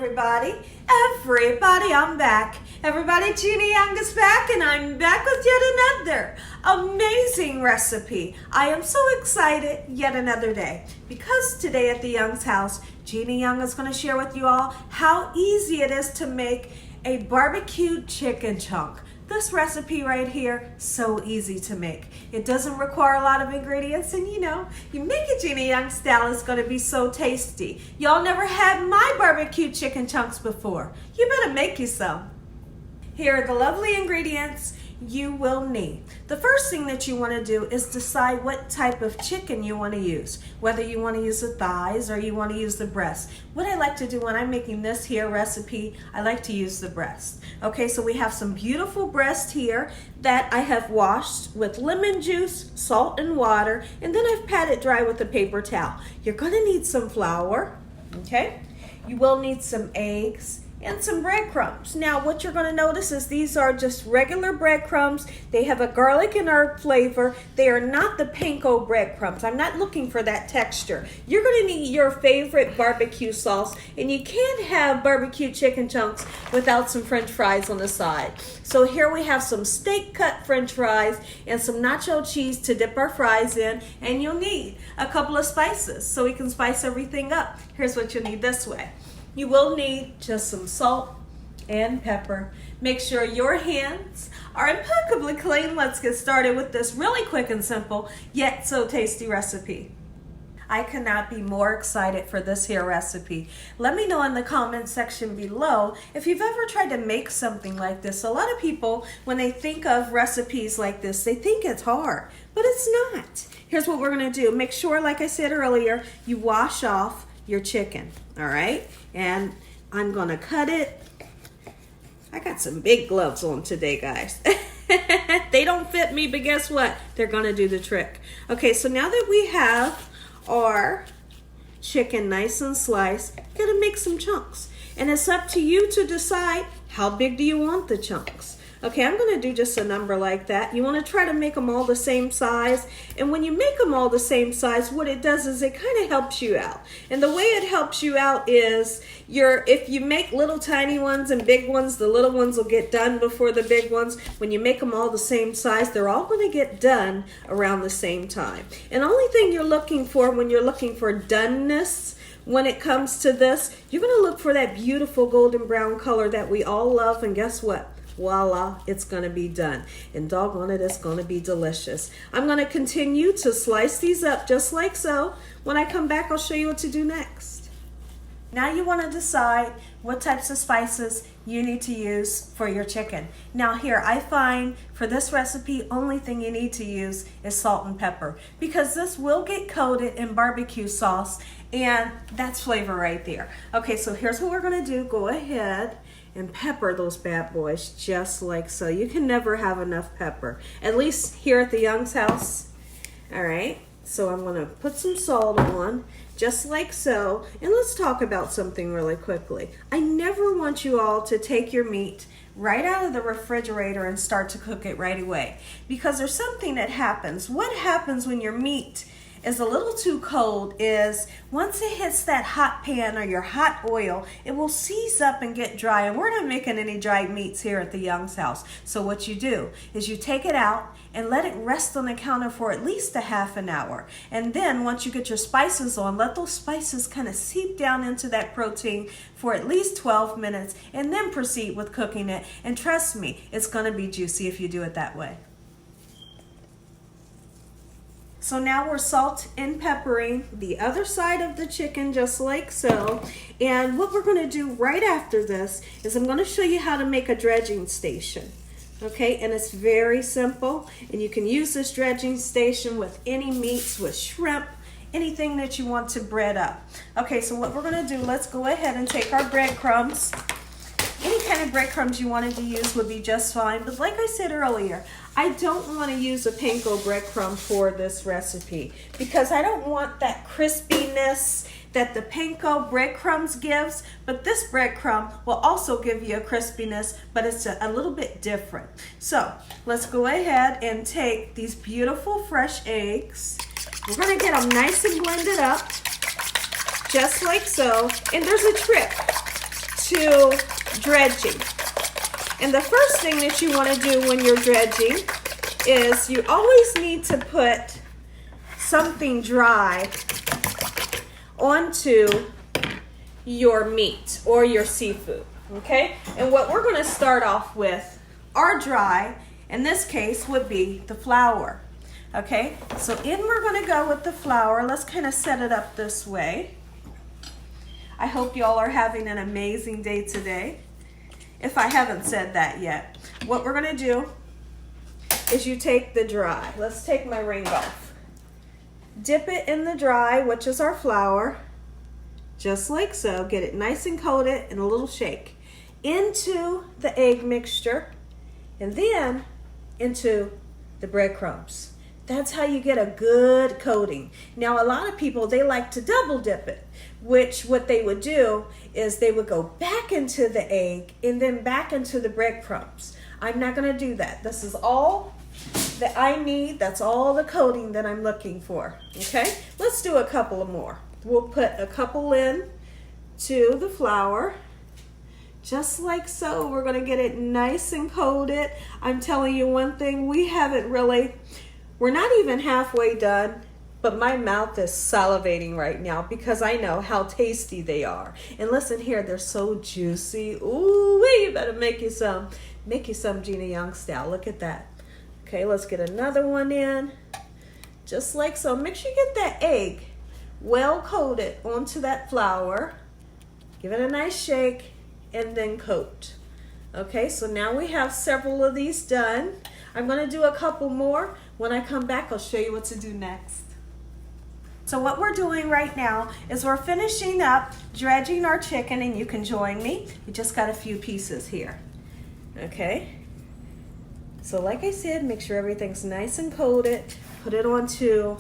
everybody. Everybody, I'm back. Everybody, Gina Young is back, and I'm back with yet another amazing recipe. I am so excited yet another day because today at the Young's house, Gina Young is going to share with you all how easy it is to make a barbecued chicken chunk. This recipe right here, so easy to make. It doesn't require a lot of ingredients, and you make it Gina Young style, it's gonna be so tasty. Y'all never had my barbecue chicken chunks before. You better make you some. Here are the lovely ingredients you will need. The first thing that you want to do is decide what type of chicken you want to use, whether you want to use the thighs or you want to use the breast. What I like to do when I'm making this here recipe, I like to use the breast. Okay, so we have some beautiful breast here that I have washed with lemon juice, salt, and water, and then I've patted dry with a paper towel. You're going to need some flour, okay? You will need some eggs and some breadcrumbs. Now what you're going to notice is these are just regular breadcrumbs. They have a garlic and herb flavor. They are not the panko breadcrumbs. I'm not looking for that texture. You're going to need your favorite barbecue sauce, and you can't have barbecue chicken chunks without some french fries on the side. So here we have some steak cut french fries and some nacho cheese to dip our fries in, and you'll need a couple of spices so we can spice everything up. Here's what you'll need this way. You will need just some salt and pepper. Make sure your hands are impeccably clean. Let's get started with this really quick and simple, yet so tasty recipe. I cannot be more excited for this here recipe. Let me know in the comment section below if you've ever tried to make something like this. A lot of people, when they think of recipes like this, they think it's hard, but it's not. Here's what we're gonna do. Make sure, like I said earlier, you wash off your chicken, all right? And I'm gonna cut it. I got some big gloves on today, guys. They don't fit me, but guess what? They're gonna do the trick. Okay, so now that we have our chicken nice and sliced, gonna make some chunks. And it's up to you to decide how big do you want the chunks. Okay, I'm gonna do just a number like that. You wanna try to make them all the same size. And when you make them all the same size, what it does is it kind of helps you out. And the way it helps you out is if you make little tiny ones and big ones, the little ones will get done before the big ones. When you make them all the same size, they're all gonna get done around the same time. And the only thing you're looking for when you're looking for doneness, when it comes to this, you're gonna look for that beautiful golden brown color that we all love, and guess what? Voila, it's gonna be done. And doggone it, it's gonna be delicious. I'm gonna continue to slice these up just like so. When I come back, I'll show you what to do next. Now you wanna decide what types of spices you need to use for your chicken. Now here, I find for this recipe, only thing you need to use is salt and pepper, because this will get coated in barbecue sauce, and that's flavor right there. Okay, so here's what we're gonna do. Go ahead and pepper those bad boys just like so. You can never have enough pepper, at least here at the Young's house. All right, so I'm gonna put some salt on just like so. And let's talk about something really quickly. I never want you all to take your meat right out of the refrigerator and start to cook it right away, because there's something that happens. What happens when your meat is a little too cold is once it hits that hot pan or your hot oil, it will seize up and get dry. And we're not making any dried meats here at the Young's house. So what you do is you take it out and let it rest on the counter for at least a half an hour. And then once you get your spices on, let those spices kind of seep down into that protein for at least 12 minutes, and then proceed with cooking it. And trust me, it's gonna be juicy if you do it that way. So now we're salt and peppering the other side of the chicken just like so. And what we're gonna do right after this is I'm gonna show you how to make a dredging station. Okay, and it's very simple. And you can use this dredging station with any meats, with shrimp, anything that you want to bread up. Okay, so what we're gonna do, let's go ahead and take our breadcrumbs. Any kind of breadcrumbs you wanted to use would be just fine. But like I said earlier, I don't want to use a panko breadcrumb for this recipe, because I don't want that crispiness that the panko breadcrumbs gives, but this breadcrumb will also give you a crispiness, but it's a little bit different. So let's go ahead and take these beautiful fresh eggs. We're going to get them nice and blended up, just like so. And there's a trick. to dredging. And the first thing that you want to do when you're dredging is you always need to put something dry onto your meat or your seafood, okay? And what we're going to start off with, our dry, in this case, would be the flour, okay? So in we're going to go with the flour. Let's kind of set it up this way. I hope y'all are having an amazing day today. If I haven't said that yet, what we're going to do is you take the dry. Let's take my ring off. Dip it in the dry, which is our flour, just like so. Get it nice and coated and a little shake into the egg mixture and then into the breadcrumbs. That's how you get a good coating. Now, a lot of people, they like to double dip it, which what they would do is they would go back into the egg and then back into the breadcrumbs. I'm not going to do that. This is all that I need. That's all the coating that I'm looking for. Okay, let's do a couple of more. We'll put a couple in to the flour, just like so. We're going to get it nice and coated. I'm telling you one thing, we're not even halfway done, but my mouth is salivating right now because I know how tasty they are. And listen here, they're so juicy. Ooh, you better make you some Gina Young style. Look at that. Okay, let's get another one in, just like so. Make sure you get that egg well coated onto that flour. Give it a nice shake and then coat. Okay, so now we have several of these done. I'm going to do a couple more. When I come back, I'll show you what to do next. So what we're doing right now is we're finishing up dredging our chicken, and you can join me. We just got a few pieces here. Okay. So like I said, make sure everything's nice and coated. Put it onto,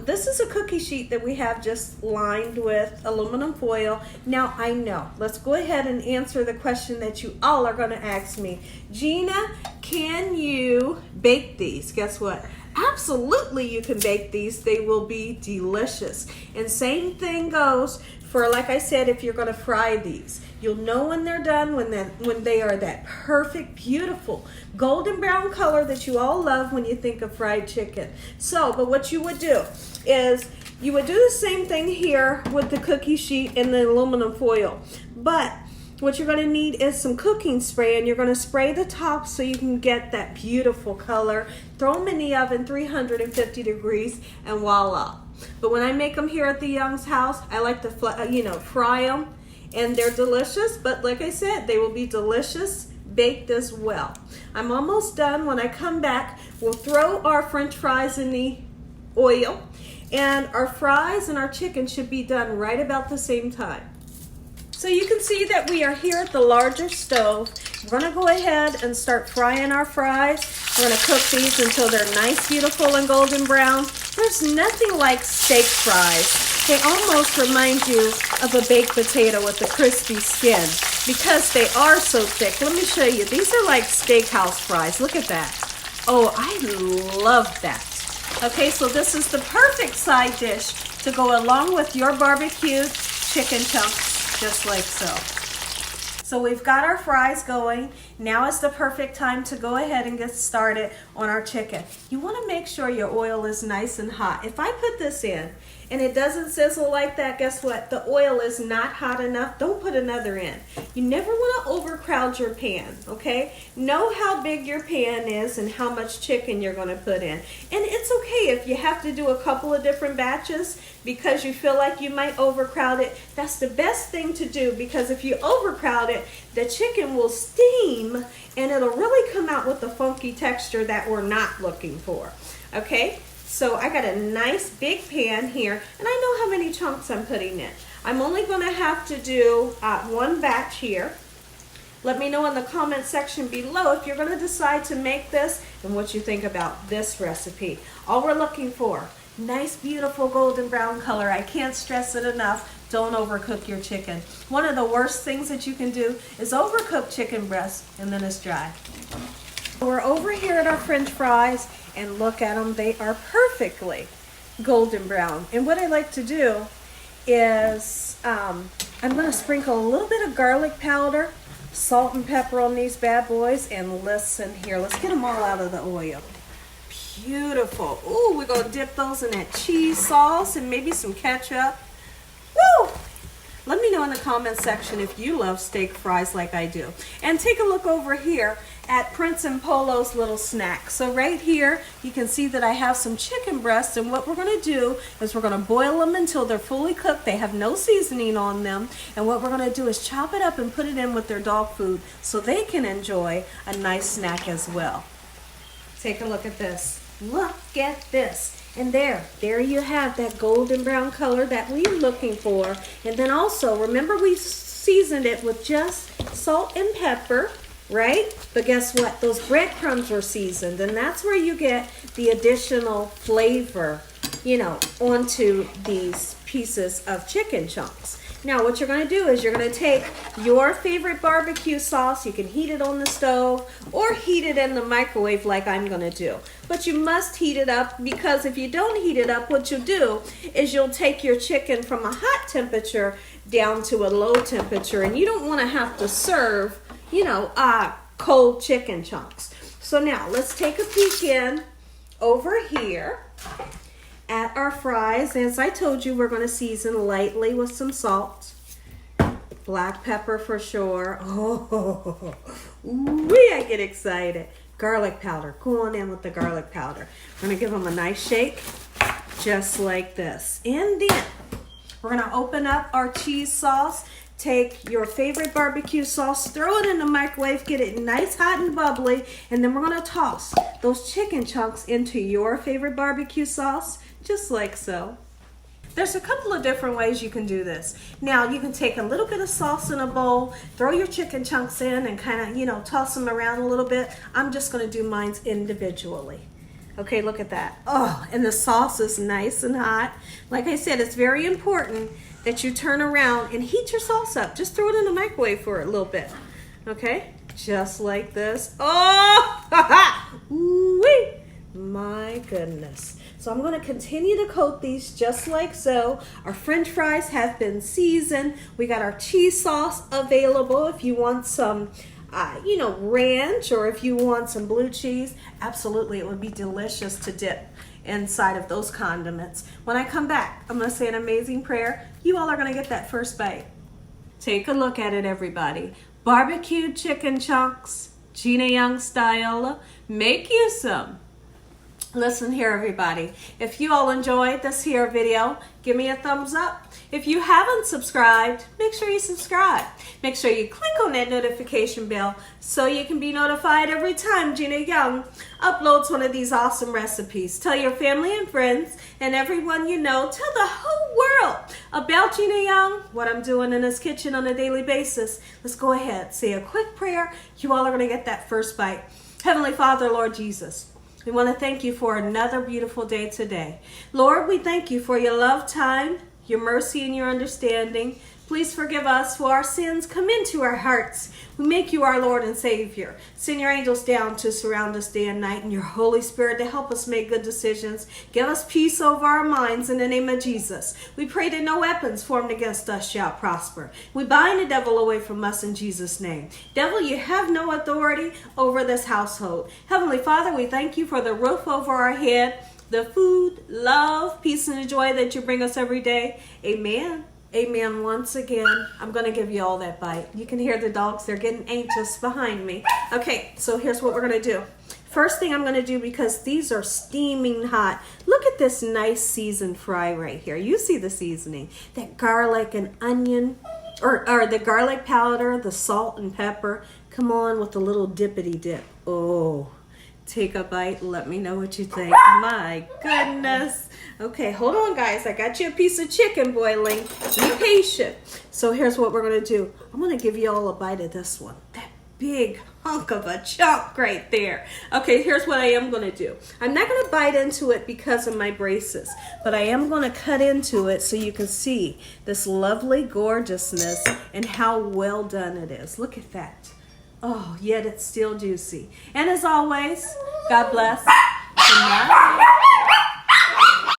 this is a cookie sheet that we have just lined with aluminum foil. Now I know, let's go ahead and answer the question that you all are going to ask me. Gina, can you bake these? Guess what? Absolutely you can bake these. They will be delicious. And same thing goes for, like I said, if you're going to fry these. You'll know when they're done when they are that perfect, beautiful golden brown color that you all love when you think of fried chicken. So, but what you would do is you would do the same thing here with the cookie sheet and the aluminum foil. But what you're going to need is some cooking spray, and you're going to spray the top so you can get that beautiful color. Throw them in the oven, 350 degrees, and voila. But when I make them here at the Young's house, I like to fry them, and they're delicious. But like I said, they will be delicious baked as well. I'm almost done. When I come back, we'll throw our French fries in the oil, and our fries and our chicken should be done right about the same time. So you can see that we are here at the larger stove. We're going to go ahead and start frying our fries. We're going to cook these until they're nice, beautiful, and golden brown. There's nothing like steak fries. They almost remind you of a baked potato with a crispy skin because they are so thick. Let me show you. These are like steakhouse fries. Look at that. Oh, I love that. Okay, so this is the perfect side dish to go along with your barbecued chicken chunks. Just like so. So we've got our fries going. Now is the perfect time to go ahead and get started on our chicken. You want to make sure your oil is nice and hot. If I put this in and it doesn't sizzle like that, guess what? The oil is not hot enough. Don't put another in. You never want to overcrowd your pan, okay? Know how big your pan is and how much chicken you're going to put in. And it's okay if you have to do a couple of different batches because you feel like you might overcrowd it. That's the best thing to do, because if you overcrowd it, the chicken will steam and it'll really come out with the funky texture that we're not looking for, okay? So I got a nice big pan here, and I know how many chunks I'm putting in. I'm only going to have to do one batch here. Let me know in the comment section below if you're going to decide to make this and what you think about this recipe. All we're looking for, nice, beautiful golden brown color. I can't stress it enough. Don't overcook your chicken. One of the worst things that you can do is overcook chicken breast and then it's dry. We're over here at our French fries, and look at them. They are perfectly golden brown. And what I like to do is I'm going to sprinkle a little bit of garlic powder, salt and pepper on these bad boys, and listen here. Let's get them all out of the oil. Beautiful. Ooh, we're going to dip those in that cheese sauce and maybe some ketchup. Woo! Let me know in the comment section if you love steak fries like I do. And take a look over here at Prince and Polo's little snack. So right here, you can see that I have some chicken breasts, and what we're gonna do is we're gonna boil them until they're fully cooked. They have no seasoning on them. And what we're gonna do is chop it up and put it in with their dog food so they can enjoy a nice snack as well. Take a look at this. Look at this. And there you have that golden brown color that we're looking for. And then also, remember we seasoned it with just salt and pepper, right? But guess what? Those breadcrumbs were seasoned, and that's where you get the additional flavor, onto these pieces of chicken chunks. Now, what you're going to do is you're going to take your favorite barbecue sauce. You can heat it on the stove or heat it in the microwave like I'm going to do. But you must heat it up, because if you don't heat it up, what you'll do is you'll take your chicken from a hot temperature down to a low temperature, and you don't want to have to serve, cold chicken chunks. So now let's take a peek in over here at our fries. As I told you, we're going to season lightly with some salt, black pepper for sure. Oh, I get excited. Garlic powder. Go on in with the garlic powder. We're going to give them a nice shake, just like this. And then we're going to open up our cheese sauce. Take your favorite barbecue sauce, throw it in the microwave, get it nice, hot, and bubbly, and then we're going to toss those chicken chunks into your favorite barbecue sauce, just like so. There's a couple of different ways you can do this. Now, you can take a little bit of sauce in a bowl, throw your chicken chunks in, and kind of, toss them around a little bit. I'm just going to do mine individually. Okay, look at that. Oh, and the sauce is nice and hot. Like I said, it's very important that you turn around and heat your sauce up. Just throw it in the microwave for a little bit. Okay, just like this. Oh, wee, my goodness. So I'm going to continue to coat these just like so. Our French fries have been seasoned. We got our cheese sauce available if you want some ranch, or if you want some blue cheese. Absolutely, it would be delicious to dip inside of those condiments. When I come back, I'm going to say an amazing prayer. You all are going to get that first bite. Take a look at it, everybody. Barbecued chicken chunks, Gina Young style. Make you some. Listen here, everybody. If you all enjoyed this here video, give me a thumbs up. If you haven't subscribed, make sure you subscribe. Make sure you click on that notification bell so you can be notified every time Gina Young uploads one of these awesome recipes. Tell your family and friends and everyone you know, tell the whole world about Gina Young, what I'm doing in this kitchen on a daily basis. Let's go ahead, say a quick prayer. You all are going to get that first bite. Heavenly Father, Lord Jesus, we want to thank you for another beautiful day today. Lord, we thank you for your love time, your mercy, and your understanding. Please forgive us for our sins. Come into our hearts. We make you our Lord and Savior. Send your angels down to surround us day and night, and your Holy Spirit to help us make good decisions. Give us peace over our minds in the name of Jesus. We pray that no weapons formed against us shall prosper. We bind the devil away from us in Jesus' name. Devil, you have no authority over this household. Heavenly Father, we thank you for the roof over our head, the food, love, peace, and the joy that you bring us every day. Amen. Amen. Once again, I'm going to give you all that bite. You can hear the dogs. They're getting anxious behind me. Okay, so here's what we're going to do. First thing I'm going to do, because these are steaming hot, look at this nice seasoned fry right here. You see the seasoning. That garlic and onion, or the garlic powder, the salt and pepper. Come on with a little dippity dip. Oh, take a bite. Let me know what you think. My goodness. Okay, hold on, guys. I got you a piece of chicken boiling. Be patient. So here's what we're going to do. I'm going to give you all a bite of this one. That big hunk of a chunk right there. Okay, here's what I am going to do. I'm not going to bite into it because of my braces, but I am going to cut into it so you can see this lovely gorgeousness and how well done it is. Look at that. Oh, yet it's still juicy. And as always, God bless. And